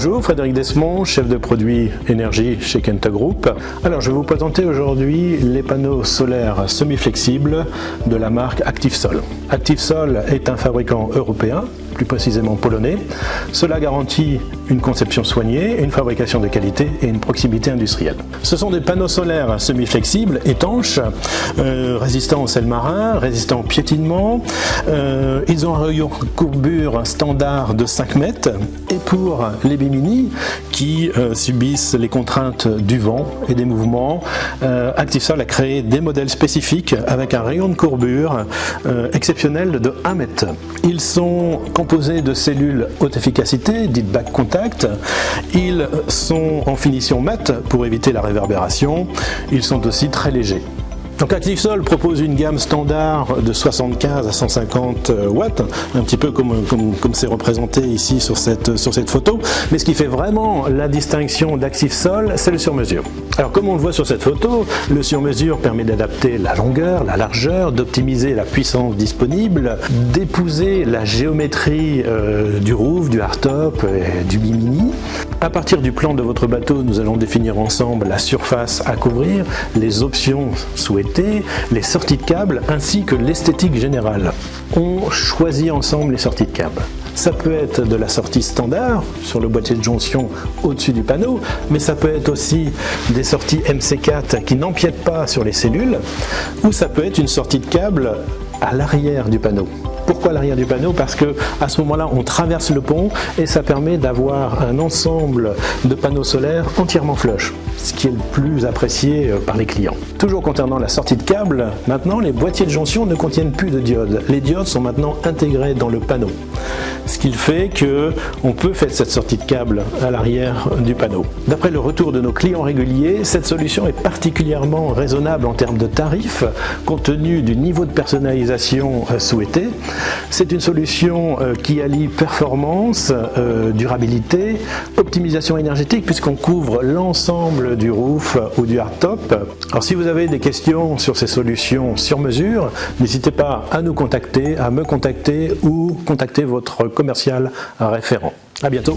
Bonjour, Frédéric Desmond, chef de produit énergie chez Kenta Group. Alors, je vais vous présenter aujourd'hui les panneaux solaires semi-flexibles de la marque ActiveSol. ActiveSol est un fabricant européen, plus précisément polonais. Cela garantit une conception soignée, une fabrication de qualité et une proximité industrielle. Ce sont des panneaux solaires semi-flexibles, étanches, résistants au sel marin, résistants au piétinement. Ils ont un rayon de courbure standard de 5 mètres. Et pour les bimini qui subissent les contraintes du vent et des mouvements, ActiveSol a créé des modèles spécifiques avec un rayon de courbure exceptionnel de 1 mètre. Ils sont composés de cellules haute efficacité, dites back contact. Ils sont en finition mat pour éviter la réverbération. Ils sont aussi très légers. Donc ActiveSol propose une gamme standard de 75 à 150 watts, un petit peu comme c'est représenté ici sur cette photo. Mais ce qui fait vraiment la distinction d'ActiveSol, c'est le sur-mesure. Alors comme on le voit sur cette photo, le sur-mesure permet d'adapter la longueur, la largeur, d'optimiser la puissance disponible, d'épouser la géométrie du roof, du hardtop et du bimini. À partir du plan de votre bateau, nous allons définir ensemble la surface à couvrir, les options souhaitées, les sorties de câbles ainsi que l'esthétique générale. On choisit ensemble les sorties de câbles. Ça peut être de la sortie standard sur le boîtier de jonction au-dessus du panneau, mais ça peut être aussi des sorties MC4 qui n'empiètent pas sur les cellules, ou ça peut être une sortie de câble à l'arrière du panneau. Pourquoi l'arrière du panneau? Parce que à ce moment-là, on traverse le pont et ça permet d'avoir un ensemble de panneaux solaires entièrement flush, ce qui est le plus apprécié par les clients. Toujours concernant la sortie de câble, maintenant les boîtiers de jonction ne contiennent plus de diodes. Les diodes sont maintenant intégrées dans le panneau, ce qui fait qu'on peut faire cette sortie de câble à l'arrière du panneau. D'après le retour de nos clients réguliers, cette solution est particulièrement raisonnable en termes de tarifs, compte tenu du niveau de personnalisation souhaité. C'est une solution qui allie performance, durabilité, optimisation énergétique puisqu'on couvre l'ensemble du roof ou du hardtop. Alors si vous avez des questions sur ces solutions sur mesure, n'hésitez pas à nous contacter, à me contacter ou contacter votre commercial référent. À bientôt.